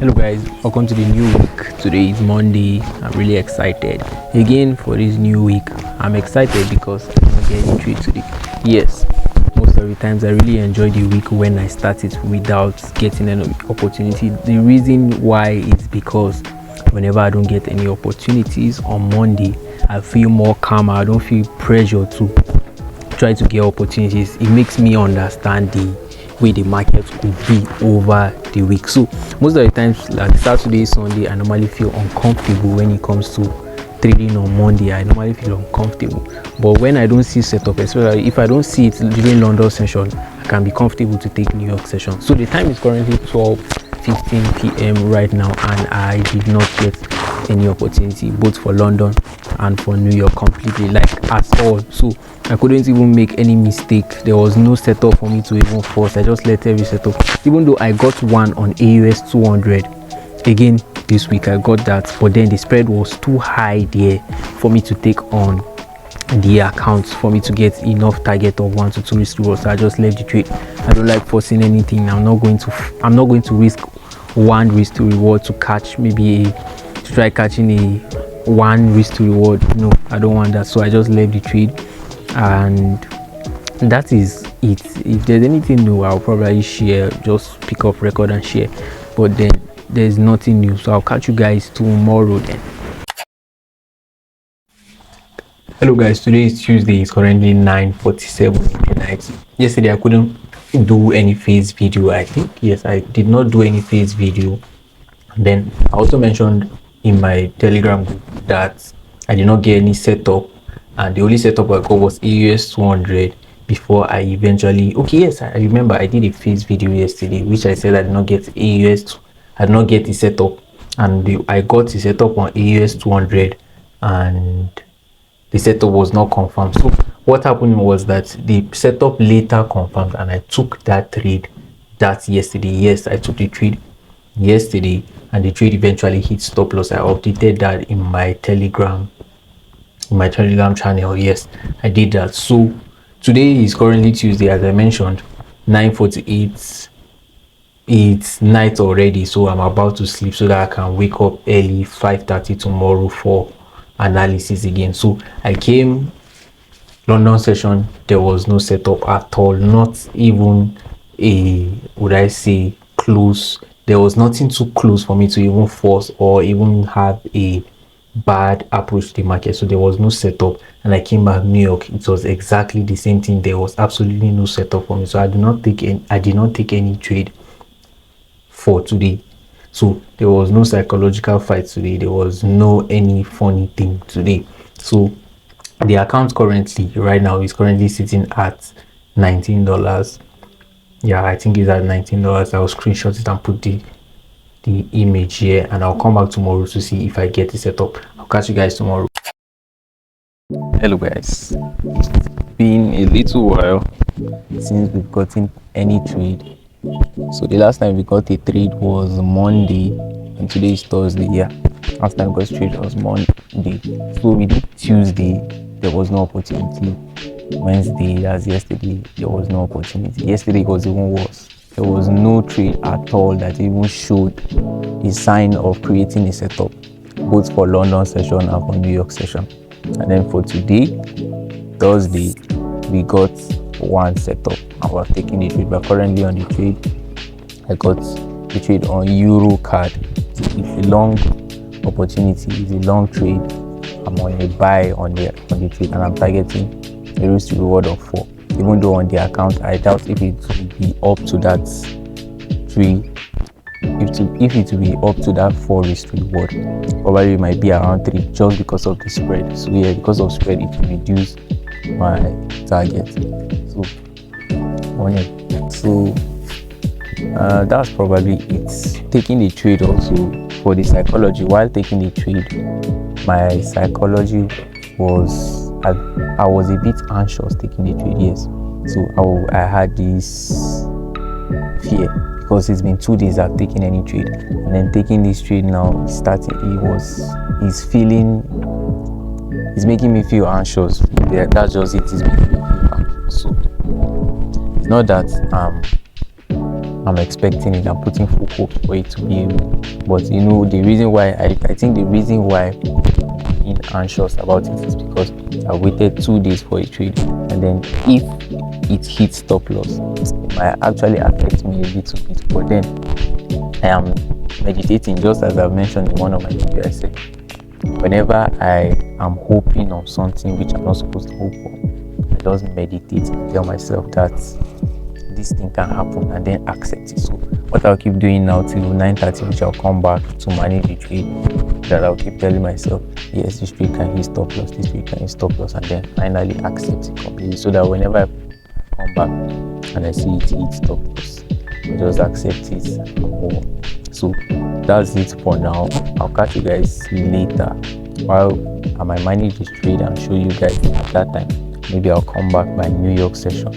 Hello guys, welcome to the new week. Today is Monday. I'm really excited again for this new week. I'm excited because I'm getting trade today. Yes, most of the times I really enjoy the week when I start it without getting an opportunity. The reason why is because whenever I don't get any opportunities on Monday, I feel more calm. I don't feel pressure to try to get opportunities. It makes me understand the way the market could be over the week. So most of the times, like Saturday, Sunday, I normally feel uncomfortable when it comes to trading on Monday. I normally feel uncomfortable, but when I don't see setup, especially if I don't see it during London session, I can be comfortable to take New York session. So the time is currently 12:15 p.m. right now, and I did not get any opportunity both for London and for New York completely, like at all. So I couldn't even make any mistake. There was no setup for me to even force. I just let every setup, even though I got one on AUS 200 again this week. I got that, but then the spread was too high there for me to take on the accounts for me to get enough target of 1 to 2 risk rewards. So I just left the trade. I don't like forcing anything. I'm not going to risk one risk to reward to catch maybe to try catching a one risk to reward. No, I don't want that. So I just left the trade, and that is it. If there's anything new, I'll probably share, just pick up record and share, but then there's nothing new. So I'll catch you guys tomorrow then. Hello guys, today is Tuesday. It's currently 9:47 in the night. Yesterday I couldn't do any phase video. I think, yes, I did not do any phase video. And then I also mentioned in my Telegram group that I did not get any setup, and the only setup I got was AUS 200 before I eventually, okay, yes, I remember I did a phase video yesterday which I said I did not get AUS, I did not get the setup, and I got the setup on AUS 200 and the setup was not confirmed. So what happened was that the setup later confirmed, and I took that trade that yesterday. Yes, I took the trade yesterday, and the trade eventually hit stop loss. I updated that in my telegram channel. Yes, I did that. So today is currently Tuesday, as I mentioned, 9:48. It's night already, so I'm about to sleep so that I can wake up early 5:30 tomorrow for analysis again. So I came London session, there was no setup at all, not even a, would I say, close. There was nothing too close for me to even force or even have a bad approach to the market. So there was no setup, and I came back New York, it was exactly the same thing. There was absolutely no setup for me, so I did not take any trade for today. So there was no psychological fight today. There was no any funny thing today. So the account currently right now is currently sitting at $19. Yeah, I think it's at $19. I'll screenshot it and put the image here, and I'll come back tomorrow to see if I get it set up. I'll catch you guys tomorrow. Hello guys, it's been a little while since we've gotten any trade. So the last time we got a trade was Monday, and today is Thursday. Yeah, last time we got trade was Monday. So we did Tuesday, there was no opportunity. Wednesday, as yesterday, there was no opportunity. Yesterday was even worse. There was no trade at all that even showed a sign of creating a setup, both for London session and for New York session. And then for today, Thursday, we got one setup and we're taking the trade. We're currently on the trade. I got the trade on Euro card. It's a long opportunity, it's a long trade. I'm on a buy on the trade, and I'm targeting a risk to reward of 4. Even though on the account I doubt if it will be up to that 3, if it will be up to that 4 risk to reward. Probably it might be around 3 just because of the spread. So yeah, because of spread it will reduce my target. So that's probably it. Taking the trade also, for the psychology, while taking the trade, my psychology was I was a bit anxious taking the trade. Yes, so I had this fear because it's been 2 days I've taken any trade, and then taking this trade now it's making me feel anxious. Yeah, that's just it. It's making me feel anxious. So it's not that I'm expecting it. I'm putting full hope for it to be able But you know, the reason why I think the reason why I'm being anxious about it is because I waited 2 days for a trade, and then if it hits stop loss, it might actually affect me a little bit. But then I am meditating, just as I've mentioned in one of my videos. I said whenever I am hoping on something which I'm not supposed to hope on, I just meditate and tell myself that this thing can happen, and then accept it. So what I'll keep doing now till 9:30, which I'll come back to manage the trade, that I'll keep telling myself, yes, this trade can hit stop loss, this trade can hit stop loss, and then finally accept it completely, so that whenever I come back and I see it hit stop loss, I just accept it and move on. So that's it for now. I'll catch you guys later while I might manage this trade and show you guys at that time. Maybe I'll come back by New York session,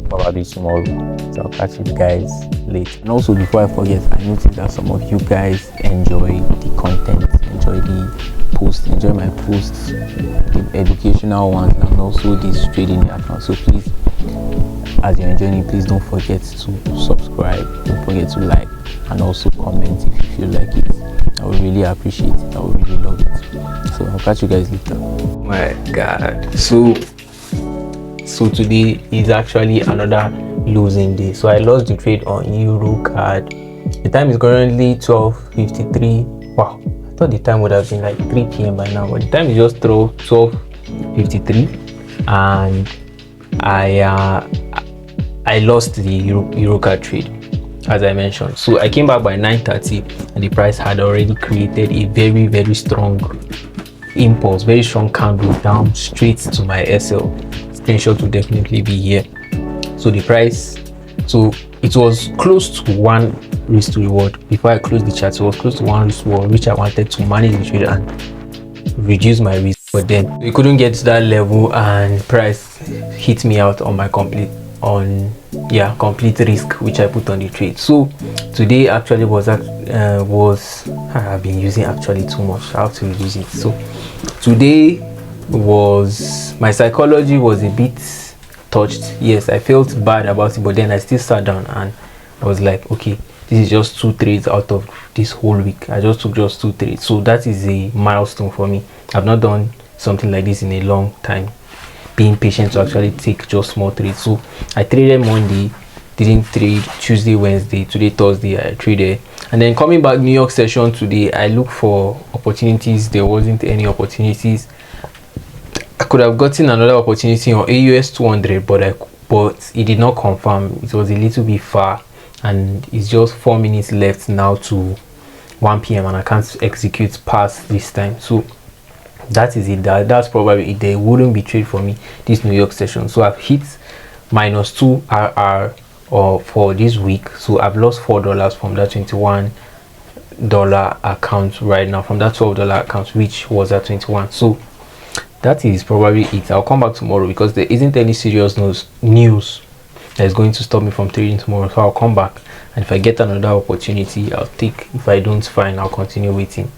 probably tomorrow. So I'll catch you guys later. And also, before I forget, I noticed that some of you guys enjoy the content, enjoy the posts, enjoy my posts, the educational ones, and also this trading account. So please, as you're enjoying it, please don't forget to subscribe, don't forget to like, and also comment if you feel like it. I would really appreciate it. I would really love it. So I'll catch you guys later. Oh my god, so today is actually another losing day. So I lost the trade on Euro card. The time is currently 12:53. Wow, I thought the time would have been like 3 p.m. by now, but the time is just 12:53, and I lost the Euro card trade, as I mentioned. So I came back by 9:30, and the price had already created a very, very strong impulse, very strong candle down straight to my SL. Screenshot will definitely be here. So the price, so it was close to 1 risk to reward. Before I closed the chart, it was close to 1 risk to reward, which I wanted to manage the trade and reduce my risk. But then we couldn't get to that level, and price hit me out on my complete risk which I put on the trade. So today actually was I've been using actually too much. I have to reduce it. So today was, my psychology was a bit touched. Yes, I felt bad about it, but then I still sat down and I was like, okay, this is just 2 trades out of this whole week. I just took just 2 trades, so that is a milestone for me. I've not done something like this in a long time, being patient to actually take just small trades. So I traded Monday, didn't trade Tuesday, Wednesday, today Thursday I traded, and then coming back New York session today, I looked for opportunities. There wasn't any opportunities. I could have gotten another opportunity on AUS 200, but it did not confirm. It was a little bit far, and it's just 4 minutes left now to 1 p.m. and I can't execute past this time. So that is it. That's probably it. There wouldn't be trade for me this New York session. So I've hit -2 RR for this week. So I've lost $4 from that $21 account right now, from that $12 account, which was at 21. So that is probably it. I'll come back tomorrow because there isn't any serious news that is going to stop me from trading tomorrow. So I'll come back, and if I get another opportunity, I'll take. If I don't, fine, I'll continue waiting.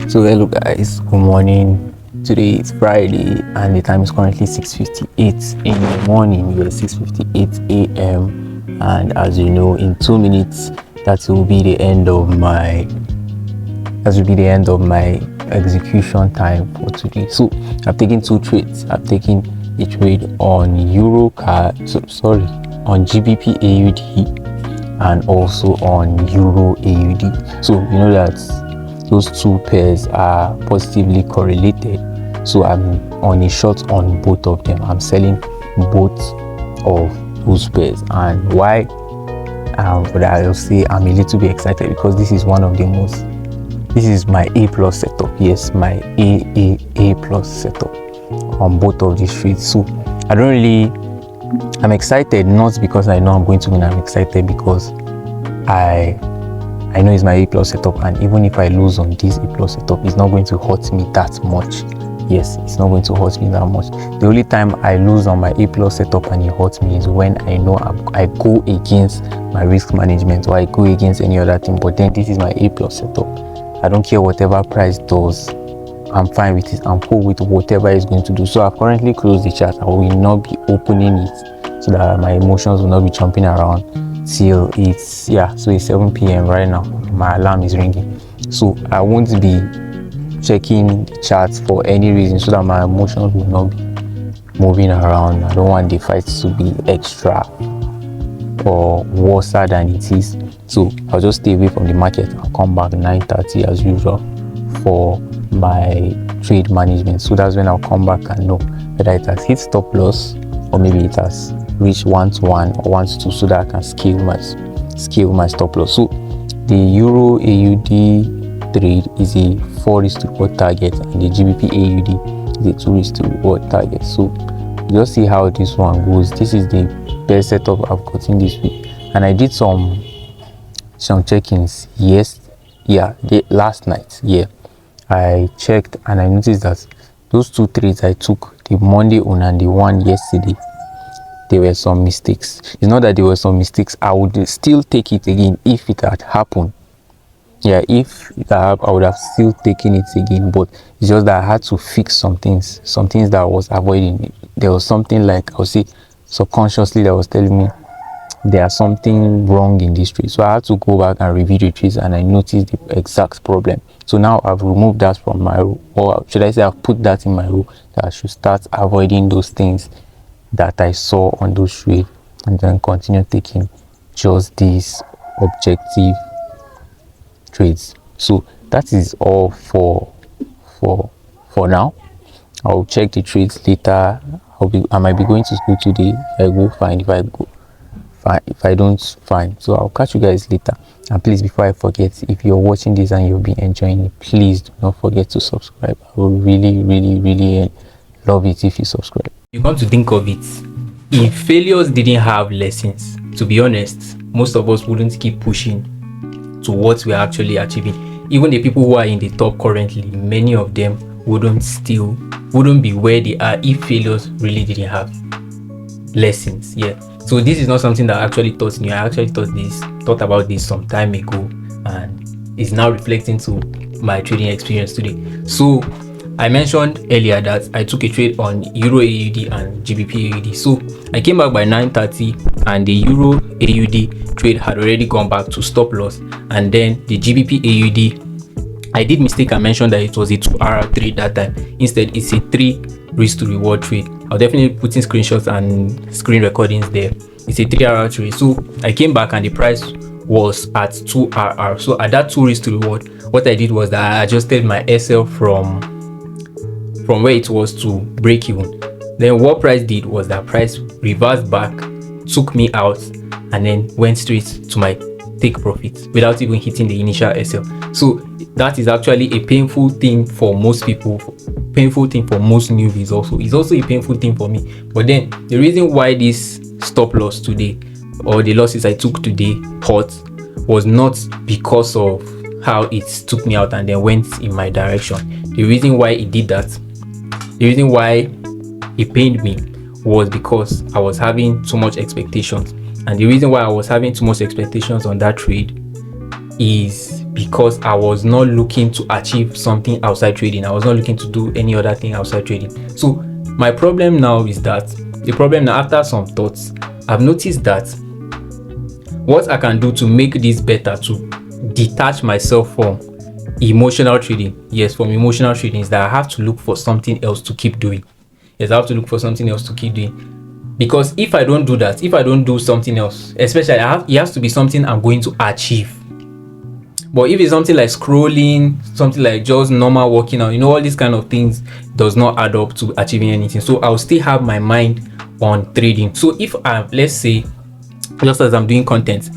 So hello guys, good morning. Today is Friday and the time is currently 6:58 in the morning. We're 6:58 a.m. and as you know, in 2 minutes that will be the end of my execution time for today. So I've taken 2 trades. I've taken a trade on on GBP AUD and also on Euro AUD. So you know that those 2 pairs are positively correlated, so I'm on a short on both of them. I'm selling both of those pairs. And why but I'll say I'm a little bit excited because this is my A+ setup. Yes, my A+ setup on both of these trades. So I'm excited not because I know I'm going to win. I'm excited because I know it's my A+ setup, and even if I lose on this A+ setup, it's not going to hurt me that much yes, it's not going to hurt me that much. The only time I lose on my A plus setup and it hurts me is when I know I go against my risk management, or I go against any other thing. But then this is my A plus setup. I don't care whatever price does. I'm fine with it. I'm cool with whatever it's going to do. So I've currently closed the chart. I will not be opening it so that my emotions will not be jumping around till it's so it's 7 p.m. right now. My alarm is ringing, so I won't be checking the charts for any reason so that my emotions will not be moving around. I don't want the fight to be extra or worse than it is. So I'll just stay away from the market. I'll come back 9:30 as usual for my trade management. So that's when I'll come back and know whether it has hit stop loss or maybe it has reached 1-to-1 or 1-to-2, so that I can scale my stop loss. So the Euro AUD trade is a 4:1 target, and the GBP AUD is a 2:1 target. So just see how this one goes. This is the best setup I've gotten this week, and I did some check-ins last night. I checked and I noticed that those two trades I took, the Monday one and the one yesterday, there were some mistakes. It's not that there were some mistakes. I would still take it again if it had happened. If it had happened, I would have still taken it again. But it's just that I had to fix some things that I was avoiding. There was something like, I would say, subconsciously that was telling me there's something wrong in this trade. So I had to go back and review the trades, and I noticed the exact problem. So now I've removed that from my rule, or should I say I've put that in my rule, that I should start avoiding those things that I saw on those trades, and then continue taking just these objective trades. So that is all for now. I'll check the trades later. I might be going to school today. If I go, fine. If I go, fine. If I don't, fine. So I'll catch you guys later. And please, before I forget, if you're watching this and you've been enjoying it, please do not forget to subscribe. I will really love it if you subscribe. You come to think of it, if failures didn't have lessons, to be honest, most of us wouldn't keep pushing to what we're actually achieving. Even the people who are in the top currently, many of them wouldn't be where they are if failures really didn't have lessons. So this is not something that I actually taught me. I actually thought about this some time ago, and it's now reflecting to my trading experience today. So I mentioned earlier that I took a trade on Euro AUD and GBP AUD. So I came back by 9:30, and the Euro AUD trade had already gone back to stop loss, and then the GBP AUD, I did mistake. I mentioned that it was a 2-hour trade that time. Instead, it's a 3 risk to reward trade. I'll definitely put in screenshots and screen recordings there. It's a 3-hour trade. So I came back and the price was at 2-hour. So at that 2 risk to reward, what I did was that I adjusted my SL from where it was to break even. Then what price did was that price reversed back, took me out, and then went straight to my take profit without even hitting the initial SL. So that is actually a painful thing for most people, painful thing for most newbies. Also, it's also a painful thing for me. But then the reason why this stop loss today, or the losses I took today, hurt, was not because of how it took me out and then went in my direction. The reason why it did that, the reason why it pained me, was because I was having too much expectations. And the reason why I was having too much expectations on that trade is because I was not looking to achieve something outside trading. I was not looking to do any other thing outside trading. So my problem now is that, after some thoughts, I've noticed that what I can do to make this better, to detach myself from emotional trading, is that I have to look for something else to keep doing. Because if I don't do that, if I don't do something else, especially it has to be something I'm going to achieve. But if it's something like scrolling, something like just normal working out, all these kind of things does not add up to achieving anything. So I'll still have my mind on trading. So if let's say, just as I'm doing content,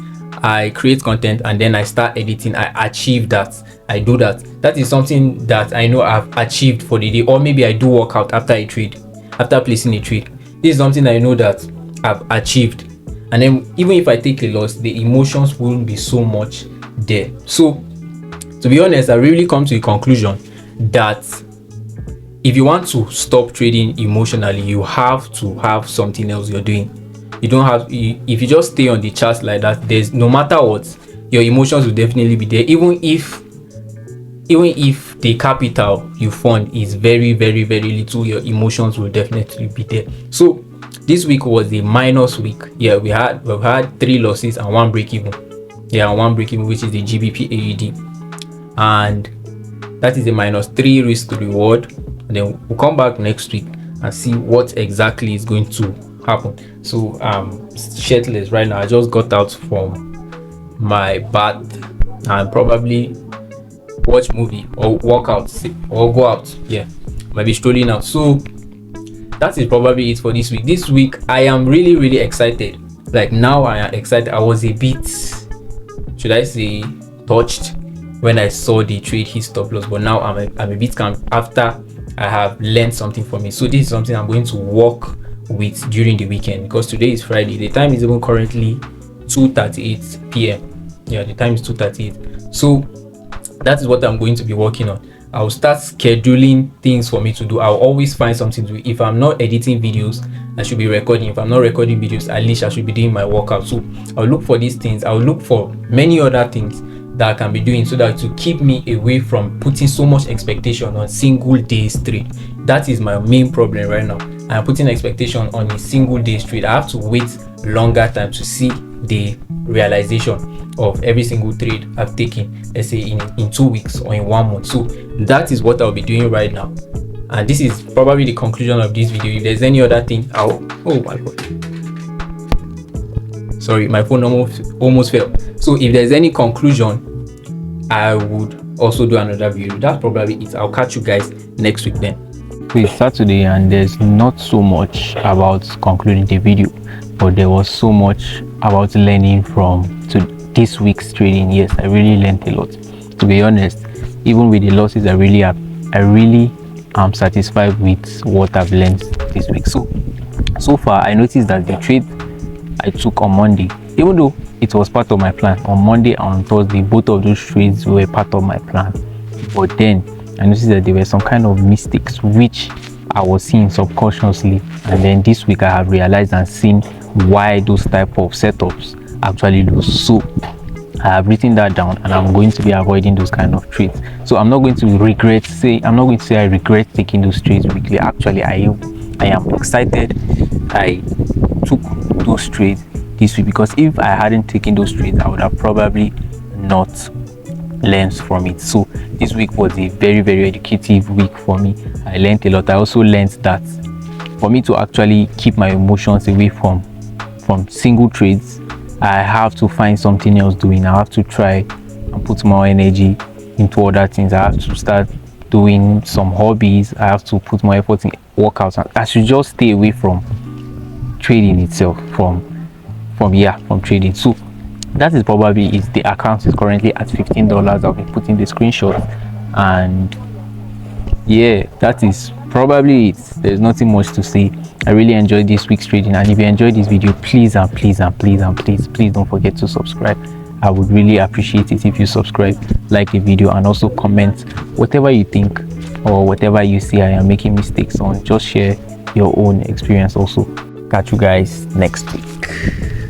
I create content and then I start editing, I achieve that, I do that. That is something that I know I've achieved for the day. Or maybe I do work out after a trade, after placing a trade. This is something I know that I've achieved. And then even if I take a loss, the emotions won't be so much there. So to be honest, I really come to a conclusion that if you want to stop trading emotionally, you have to have something else you're doing. You don't have, if you just stay on the charts like that, there's no matter what, your emotions will definitely be there. Even if the capital you fund is very little, your emotions will definitely be there. So this week was a minus week. Yeah, we've had 3 losses and 1 break even. Yeah, and 1 break even, which is the GBP AUD, and that is a -3 risk to reward. And then we'll come back next week and see what exactly is going to happen. So shirtless right now. I just got out from my bath and probably watch movie or work out or go out. Yeah, might be strolling out. So that is probably it for this week. This week I am really excited. Like now I am excited. I was a bit, should I say, touched when I saw the trade hit stop loss, but now I'm a bit calm after I have learned something from it. So this is something I'm going to work with during the weekend, because today is Friday. The time is even currently 2:38 p.m. Yeah, the time is 2:38. So that is what I'm going to be working on. I'll start scheduling things for me to do. I'll always find something to do. If I'm not editing videos, I should be recording. If I'm not recording videos, at least I should be doing my workout. So I'll look for these things. I'll look for many other things that I can be doing, so that to keep me away from putting so much expectation on single days trade. That is my main problem right now. I'm putting expectation on a single day trade. I have to wait longer time to see the realization of every single trade I've taken, let's say in 2 weeks or in 1 month. So that is what I'll be doing right now, and this is probably the conclusion of this video. If there's any other thing, oh my god, sorry, my phone almost fell. So if there's any conclusion, I would also do another video. That's probably it. I'll catch you guys next week then. It's Saturday and there's not so much about concluding the video, but there was so much about learning from this week's trading. Yes, I really learned a lot. To be honest, even with the losses, I really am satisfied with what I've learned this week. So far, I noticed that the trade I took on Monday, even though it was part of my plan, on Monday and on Thursday, both of those trades were part of my plan. But then I noticed that there were some kind of mistakes which I was seeing subconsciously, and then this week I have realized and seen why those type of setups actually lose. So I have written that down, and I'm going to be avoiding those kind of trades. So I'm not going to say I regret taking those trades weekly. Actually, I am excited I took those trades this week, because if I hadn't taken those trades, I would have probably not learned from it. So this week was a very educative week for me. I learned a lot. I also learned that for me to actually keep my emotions away from single trades, I have to find something else doing. I have to try and put more energy into other things. I have to start doing some hobbies. I have to put more effort in workouts. I should just stay away from trading itself, from trading. So that is probably it. The account is currently at $15. I'll be putting the screenshot, and yeah, that is probably it. There's nothing much to say. I really enjoyed this week's trading, and if you enjoyed this video, please don't forget to subscribe. I would really appreciate it if you subscribe, like the video, and also comment whatever you think or whatever you see I am making mistakes on. Just share your own experience also. Catch you guys next week.